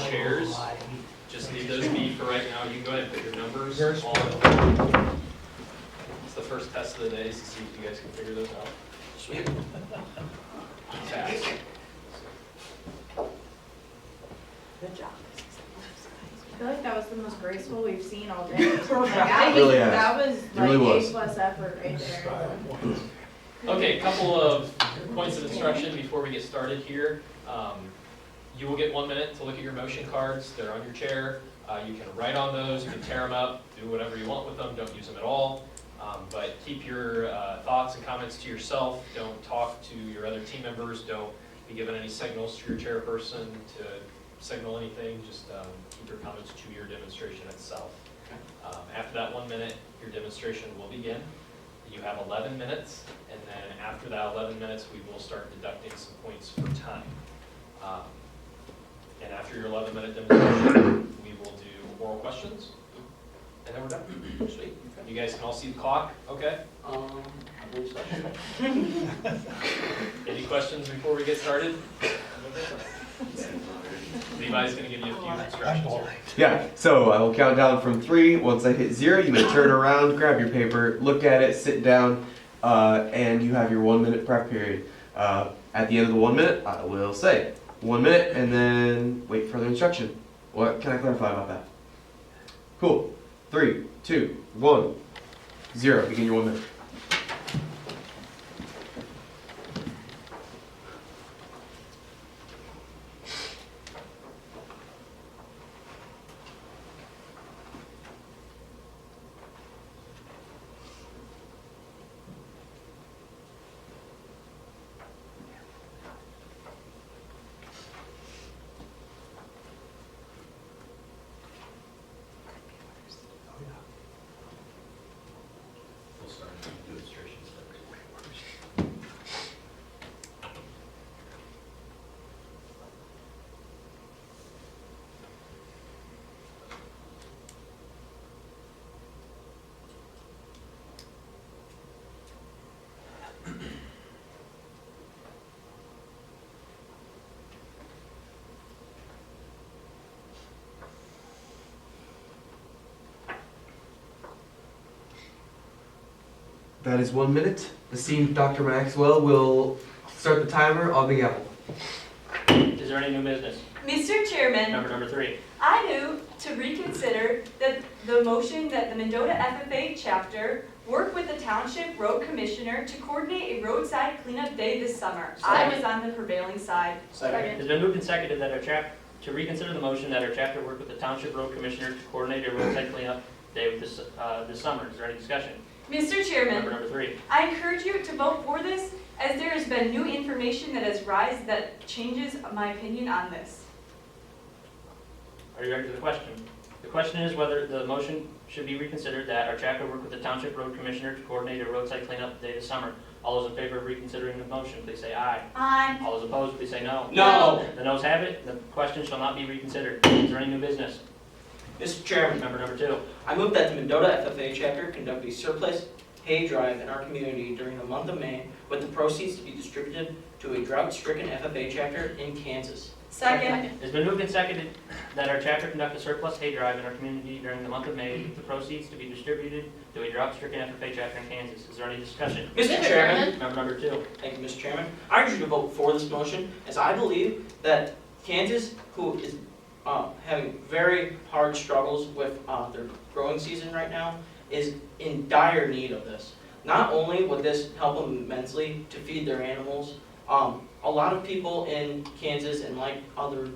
chairs, just leave those be for right now. You can go ahead and put your numbers on. It's the first test of the day, so see if you guys can figure those out. Sweet. Fast. Good job. I feel like that was the most graceful we've seen all day. Like, Really has. that was It like really was. A+ effort right there. Okay, a couple of points of instruction before we get started here. You will get 1 minute to look at your motion cards. They're on your chair. You can write on those, you can tear them up, do whatever you want with them, don't use them at all. But keep your thoughts and comments to yourself. Don't talk to your other team members. Don't be given any signals to your chairperson to signal anything. Just keep your comments to your demonstration itself. After that 1 minute, your demonstration will begin. You have 11 minutes, and then after that 11 minutes, we will start deducting some points for time. And after your 11-minute demonstration, we will do oral questions, and then we're done. Sweet. You guys can all see the clock, okay? I believe so. Any questions before we get started? Levi's going to give you a few instructions here. Yeah, so I will count down from 3. Once I hit 0, you may turn around, grab your paper, look at it, sit down, and you have your 1 minute prep period. At the end of the 1 minute, I will say 1 minute and then wait for the instruction. What can I clarify about that? Cool. 3, 2, 1, 0. Begin your 1 minute. We'll start with demonstrations first. That is 1 minute. Esteemed Dr. Maxwell will start the timer on the gavel. Is there any new business? Mr. Chairman, Number 3. I move to reconsider the motion that the Mendota FFA chapter work with the Township Road Commissioner to coordinate a roadside cleanup day this summer. I was on the prevailing side. It's been moved and seconded that to reconsider the motion that our chapter work with the Township Road Commissioner to coordinate a roadside cleanup day this summer. Is there any discussion? Mr. Chairman, Number 3. I encourage you to vote for this as there has been new information that has risen that changes my opinion on this. Are you ready for the question? The question is whether the motion should be reconsidered that our chapter work with the Township Road Commissioner to coordinate a roadside cleanup day this summer. All those in favor of reconsidering the motion, please say aye. Aye. All those opposed, please say no. No. The noes have it. The question shall not be reconsidered. Is there any new business? Mr. Chairman, Number 2. I move that the Mendota FFA chapter conduct a surplus hay drive in our community during the month of May, with the proceeds to be distributed to a drought-stricken FFA chapter in Kansas. Second. It's been moved and seconded that our chapter conduct a surplus hay drive in our community during the month of May, with the proceeds to be distributed to a drought-stricken FFA chapter in Kansas. Is there any discussion? Mr. Chairman, Number 2. thank you, Mr. Chairman. I urge you to vote for this motion, as I believe that Kansas, who is having very hard struggles with their growing season right now, is in dire need of this. Not only would this help them immensely to feed their animals, a lot of people in Kansas and like other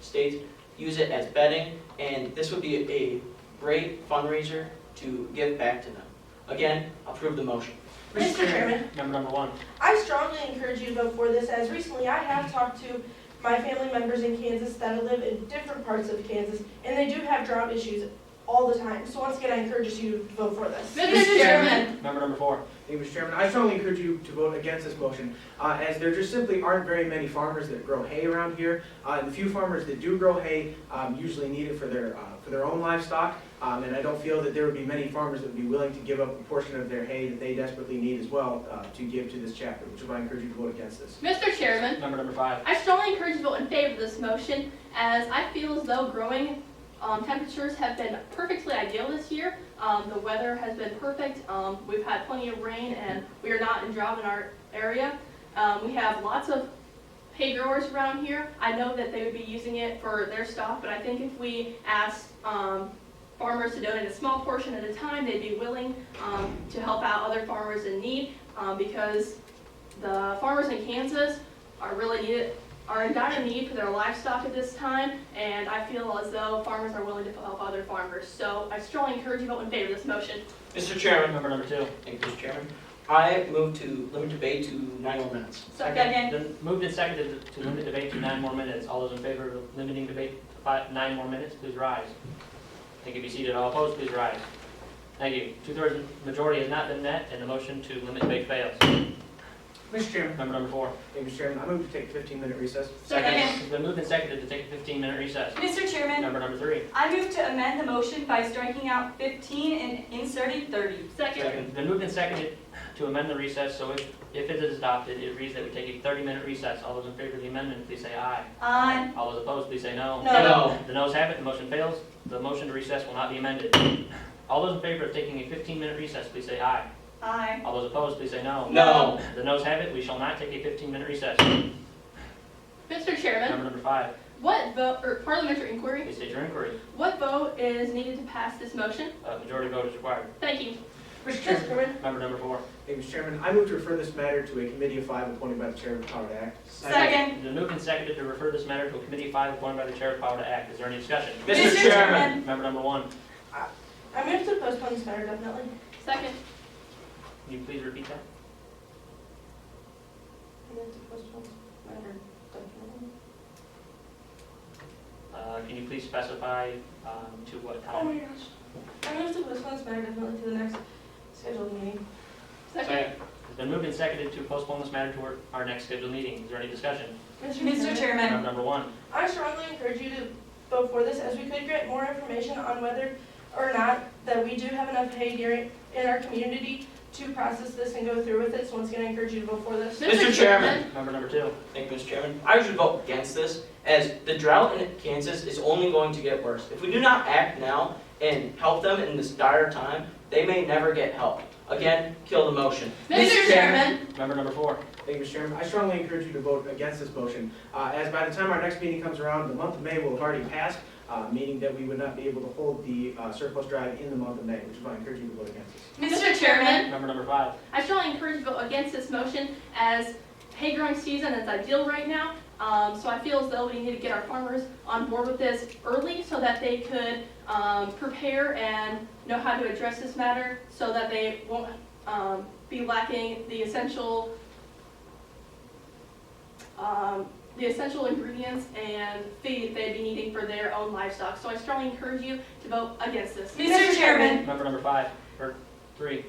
states use it as bedding, and this would be a great fundraiser to give back to them. Again, approve the motion. Mr. Chairman, Number 1. I strongly encourage you to vote for this, as recently I have talked to my family members in Kansas that live in different parts of Kansas, and they do have drought issues all the time. So once again, I encourage you to vote for this. Mr. Chairman, Member number 4. Thank you, Mr. Chairman. I strongly encourage you to vote against this motion, as there just simply aren't very many farmers that grow hay around here. The few farmers that do grow hay usually need it for their own livestock, and I don't feel that there would be many farmers that would be willing to give up a portion of their hay that they desperately need as well to give to this chapter, which is why I encourage you to vote against this. Mr. Chairman, Member number 5. I strongly encourage you to vote in favor of this motion, as I feel as though growing temperatures have been perfectly ideal this year. The weather has been perfect. We've had plenty of rain, and we are not in drought in our area. We have lots of hay growers around here. I know that they would be using it for their stock, but I think if we asked farmers to donate a small portion at a time, they'd be willing to help out other farmers in need, because the farmers in Kansas are in dire need for their livestock at this time, and I feel as though farmers are willing to help other farmers. So I strongly encourage you to vote in favor of this motion. Mr. Chairman. Member number 2. Thank you, Mr. Chairman. I move to limit debate to 9 more minutes. second. Then moved and seconded to limit debate to 9 more minutes. All those in favor of limiting debate to 9 more minutes, please rise. Thank you. Be seated. All opposed, please rise. Thank you. 2/3 majority has not been met, and the motion to limit debate fails. Mr. Chairman. Member number 4. Thank you, Mr. Chairman. I move to take a 15-minute recess. Second. It's been moved and seconded to take a 15-minute recess. Mr. Chairman, Member number 3. I move to amend the motion by striking out 15 and inserting 30. Second. It's been moved and seconded to amend the recess, so if it is adopted, it reads that we take a 30-minute recess. All those in favor of the amendment, please say aye. Aye. All those opposed, please say no. No. The noes have it, the motion fails. The motion to recess will not be amended. All those in favor of taking a 15-minute recess, please say aye. Aye. All those opposed, please say no. No. The noes have it, we shall not take a 15-minute recess. Mr. Chairman, Member number 5, what vote, or parliamentary inquiry, please state your inquiry. what vote is needed to pass this motion? Majority vote is required. Thank you. Mr. Mr. Chairman. Chairman, Member number 4. Thank you, Mr. Chairman. I move to refer this matter to a committee of 5 appointed by the Chair of the Power to Act. Second. It's been moved and seconded to refer this matter to a committee of 5 appointed by the chair of power to act. Is there any discussion? Mr. Chairman. Member number 1, I move to postpone this matter definitely. Second. can you please repeat that? I move to postpone this matter definitely. Can you please specify to what Oh time? my gosh. I move to postpone this matter definitely to the next scheduled meeting. Second. It's been moved and seconded to postpone this matter to our next scheduled meeting. Is there any discussion? Mr. Chairman, Member number 1. I strongly encourage you to vote for this, as we could get more information on whether or not that we do have enough hay in our community to process this and go through with it. So once again, I encourage you to vote for this. Mr. Chairman. Member number 2. Thank you, Mr. Chairman. I should vote against this, as the drought in Kansas is only going to get worse. If we do not act now and help them in this dire time, they may never get help. Again, kill the motion. Mr. Chairman, Member number 4. Thank you, Mr. Chairman. I strongly encourage you to vote against this motion, as by the time our next meeting comes around, the month of May will have already passed, meaning that we would not be able to hold the surplus drive in the month of May, which is why I encourage you to vote against this. Mr. Chairman, Member number 5. I strongly encourage you to vote against this motion, as hay growing season is ideal right now. So I feel as though we need to get our farmers on board with this early so that they could prepare and know how to address this matter so that they won't be lacking the essential ingredients and feed they'd be needing for their own livestock. So I strongly encourage you to vote against this. Mr. Chairman, Member number 5, or 3.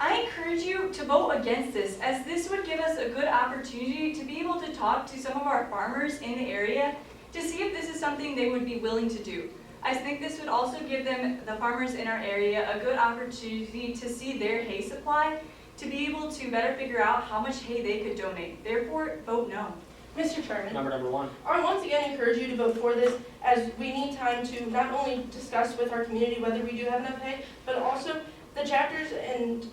I encourage you to vote against this, as this would give us a good opportunity to be able to talk to some of our farmers in the area to see if this is something they would be willing to do. I think this would also give them, the farmers in our area, a good opportunity to see their hay supply, to be able to better figure out how much hay they could donate. Therefore, vote no. Mr. Chairman, Member number 1. I once again encourage you to vote for this, as we need time to not only discuss with our community whether we do have enough hay, but also the chapters and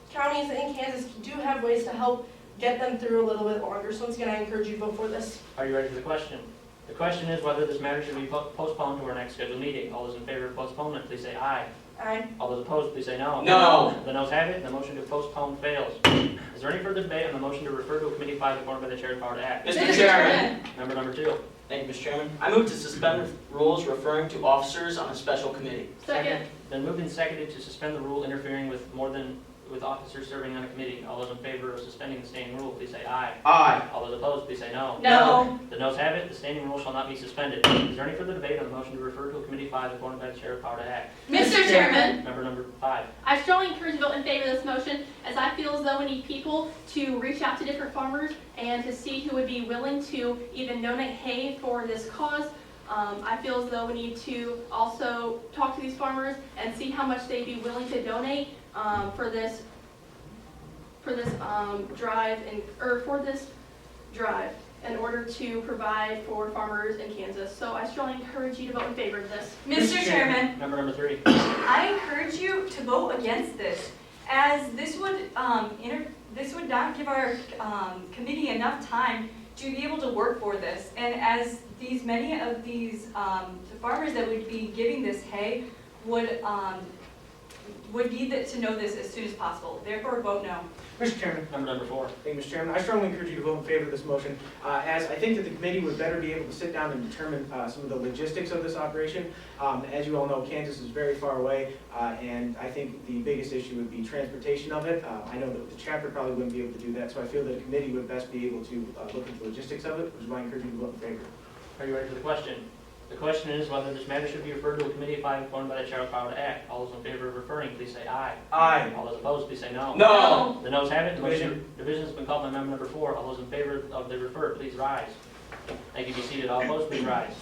counties in Kansas do have ways to help get them through a little bit longer. So once again, I encourage you to vote for this. Are you ready for the question? The question is whether this matter should be postponed to our next scheduled meeting. All those in favor of postponement, please say aye. Aye. All those opposed, please say no. No. The noes have it, and the motion to postpone fails. Is there any further debate on the motion to refer to a committee of 5 appointed by the chair of power to act? Mr. Chairman. Member number 2. Thank you, Mr. Chairman. I move to suspend the rules referring to officers on a special committee. Second. Then moved and seconded to suspend the rule interfering with with officers serving on a committee. All those in favor of suspending the standing rule, please say aye. Aye. All those opposed, please say no. No. The noes have it, the standing rule shall not be suspended. Is there any further debate on the motion to refer to a committee file appointed by the chair with power to act? Mr. Chairman, Member number 5. I strongly encourage you to vote in favor of this motion, as I feel as though we need people to reach out to different farmers and to see who would be willing to even donate hay for this cause. I feel as though we need to also talk to these farmers and see how much they'd be willing to donate for this drive in order to provide for farmers in Kansas. So I strongly encourage you to vote in favor of this. Mr. Chairman, Member number 3. I encourage you to vote against this, as this would not give our committee enough time to be able to work for this. And as many of these farmers that would be giving this hay would need to know this as soon as possible. Therefore, vote no. Mr. Chairman. Member number 4. Thank you, Mr. Chairman. I strongly encourage you to vote in favor of this motion, as I think that the committee would better be able to sit down and determine some of the logistics of this operation. As you all know, Kansas is very far away, and I think the biggest issue would be transportation of it. I know that the chapter probably wouldn't be able to do that, so I feel that a committee would best be able to look at the logistics of it, which is why I encourage you to vote in favor. Are you ready for the question? The question is whether this matter should be referred to a committee file appointed by the chair with power to act. All those in favor of referring, please say aye. Aye. All those opposed, please say no. No. The noes have it, the motion division has been called by member number 4. All those in favor of the refer, please rise. Thank you, be seated. All opposed, please rise.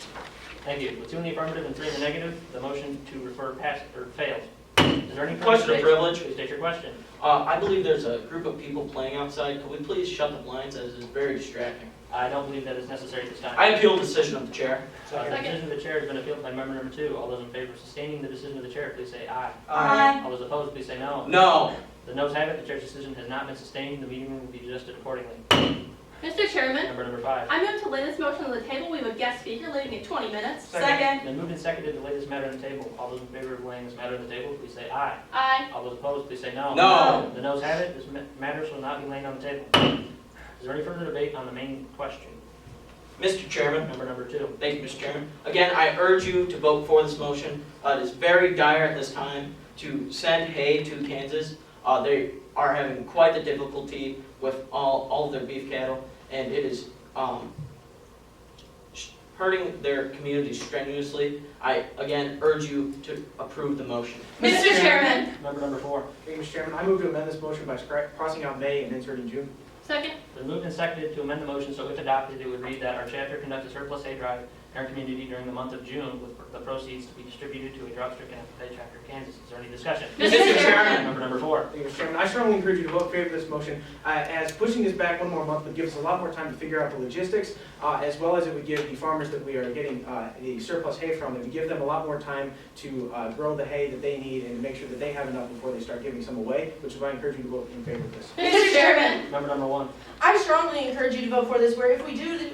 Thank you. With 2 in the affirmative and 3 in the negative, the motion to refer passed or failed. Is there any further Question of debate? privilege. Please state your question. I believe there's a group of people playing outside. Could we please shut the blinds, as it's very distracting? I don't believe that is necessary at this time. I appeal the decision of the chair. The decision of the chair has been appealed by member number 2. All those in favor of sustaining the decision of the chair, please say aye. Aye. All those opposed, please say no. No. The noes have it, the chair's decision has not been sustained. The meeting room will be adjusted accordingly. Mr. Chairman, Member number 5. I move to lay this motion on the table. We have a guest speaker leaving in 20 minutes. Second. Been moved and seconded to lay this matter on the table. All those in favor of laying this matter on the table, please say aye. Aye. All those opposed, please say no. No. The noes have it, this matter shall not be laid on the table. Is there any further debate on the main question? Mr. Chairman. Member number 2. Thank you, Mr. Chairman. Again, I urge you to vote for this motion. It is very dire at this time to send hay to Kansas. They are having quite the difficulty with all of their beef cattle, and it is hurting their community strenuously. I, again, urge you to approve the motion. Mr. Chairman. Member number 4. Thank you, Mr. Chairman. I move to amend this motion by crossing out May and inserting June. Second. Been moved and seconded to amend the motion so if adopted, it would read that our chapter conducts a surplus hay drive in our community during the month of June with the proceeds to be distributed to a drought-stricken FFA chapter of Kansas. Is there any discussion? Mr. Chairman. Member number 4. Thank you, Mr. Chairman. I strongly encourage you to vote in favor of this motion, as pushing this back one more month would give us a lot more time to figure out the logistics, as well as it would give the farmers that we are getting the surplus hay from, it would give them a lot more time to grow the hay that they need and to make sure that they have enough before they start giving some away, which is why I encourage you to vote in favor of this. Mr. Chairman. Member number 1. I strongly encourage you to vote for this, where if we do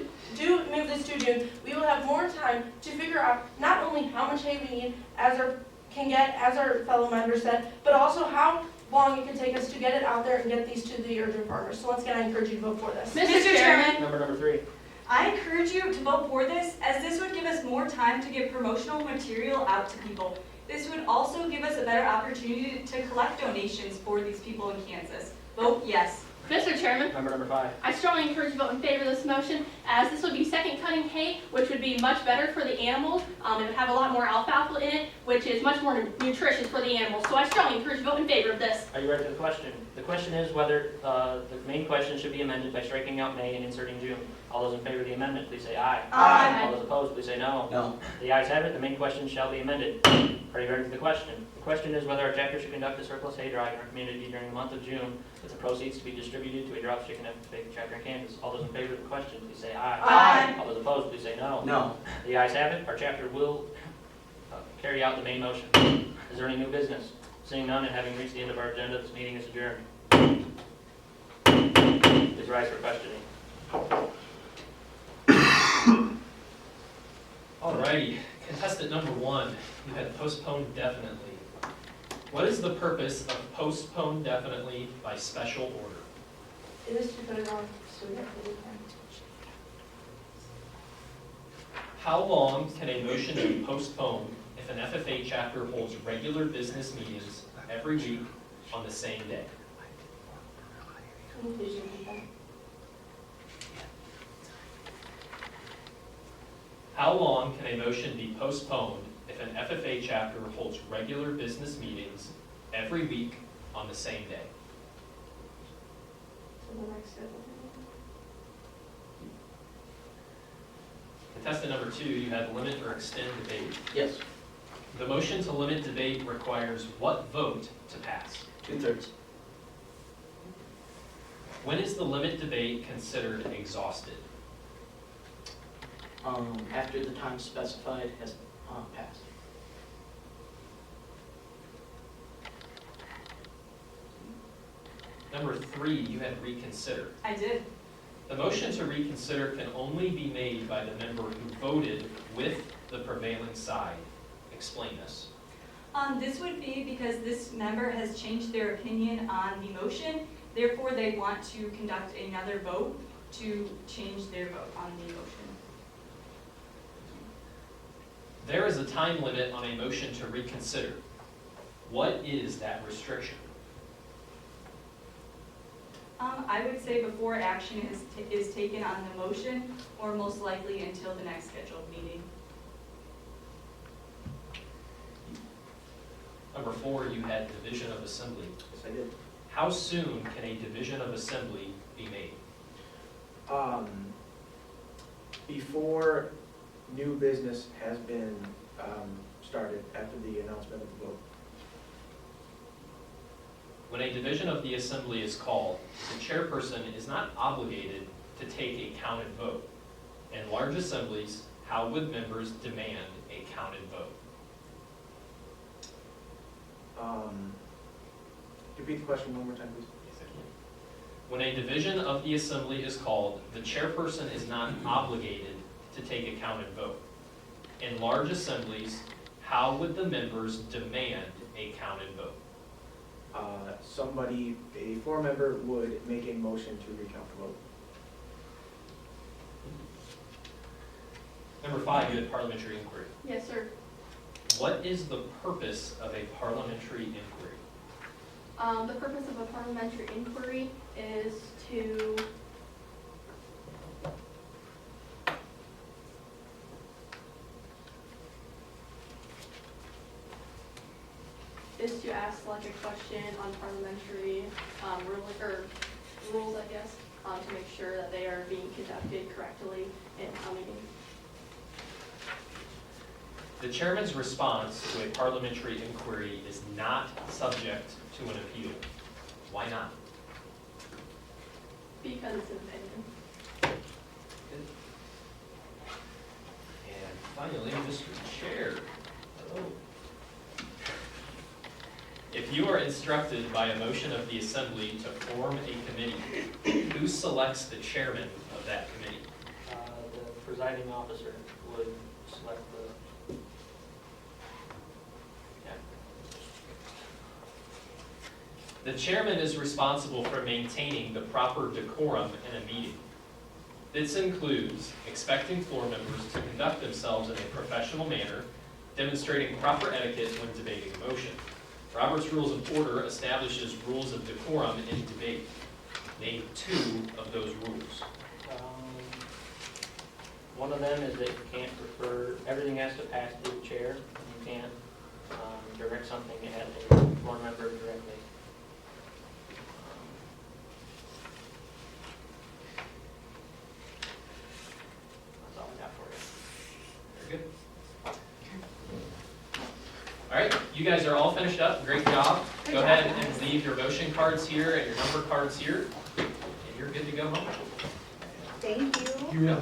move this to June, we will have more time to figure out not only how much hay we need, as our fellow member said, but also how long it can take us to get it out there and get these to the urgent farmers. So once again, I encourage you to vote for this. Mr. Chairman. Member number 3. I encourage you to vote for this, as this would give us more time to give promotional material out to people. This would also give us a better opportunity to collect donations for these people in Kansas. Vote yes. Mr. Chairman. Member number 5. I strongly encourage you to vote in favor of this motion, as this would be second cutting hay, which would be much better for the animals. It would have a lot more alfalfa in it, which is much more nutritious for the animals. So I strongly encourage you to vote in favor of this. Are you ready for the question? The question is whether the main question should be amended by striking out May and inserting June. All those in favor of the amendment, please say aye. Aye. All those opposed, please say no. No. The ayes have it, the main question shall be amended. Are you ready for the question? The question is whether our chapter should conduct a surplus hay drive in our community during the month of June with the proceeds to be distributed to a drought-stricken FFA chapter in Kansas. All those in favor of the question, please say aye. Aye. All those opposed, please say no. No. The ayes have it, our chapter will carry out the main motion. Is there any new business? Seeing none and having reached the end of our agenda, this meeting is adjourned. Please rise for questioning. Alrighty, contestant number 1, you had postponed definitely. What is the purpose of postpone definitely by special order? It is to put it on, so we have to do it. How long can a motion be postponed if an FFA chapter holds regular business meetings every week on the same day? Can you please repeat that? How long can a motion be postponed if an FFA chapter holds regular business meetings every week on the same day? To the next scheduled meeting. Contestant number 2, you had limit or extend debate. Yes, The motion to limit debate requires what vote to pass? 2/3. When is the limit debate considered exhausted? After the time specified has passed. Number 3, you had reconsider. I did. The motion to reconsider can only be made by the member who voted with the prevailing side. Explain this. This would be because this member has changed their opinion on the motion, therefore they want to conduct another vote to change their vote on the motion. There is a time limit on a motion to reconsider. What is that restriction? I would say before action is taken on the motion, or most likely until the next scheduled meeting. Number 4, you had division of assembly. Yes, I did. How soon can a division of assembly be made? Before new business has been started after the announcement of the vote. When a division of the assembly is called, the chairperson is not obligated to take a counted vote. In large assemblies, how would members demand a counted vote? Repeat the question one more time, please. When a division of the assembly is called, the chairperson is not obligated to take a counted vote. In large assemblies, how would the members demand a counted vote? A floor member would make a motion to recount the vote. Number 5, you had parliamentary inquiry. Yes, sir. What is the purpose of a parliamentary inquiry? The purpose of a parliamentary inquiry is to ask like a question on parliamentary rules, I guess, to make sure that they are being conducted correctly in a meeting. The chairman's response to a parliamentary inquiry is not subject to an appeal. Why not? Because it's an opinion. And finally, Mr. Chair. Hello. If you are instructed by a motion of the assembly to form a committee, who selects the chairman of that committee? The presiding officer would select the, The chairman is responsible for maintaining the proper decorum in a meeting. This includes expecting floor members to conduct themselves in a professional manner, demonstrating proper etiquette when debating a motion. Robert's Rules of Order establishes rules of decorum in debate. Name 2 of those rules. one of them is that you can't refer, everything has to pass through the chair. You can't direct something at a floor member directly. That's all I got for you. Very good. All right, you guys are all finished up. Great job. Go ahead and leave your motion cards here and your number cards here, and you're good to go home. Thank you.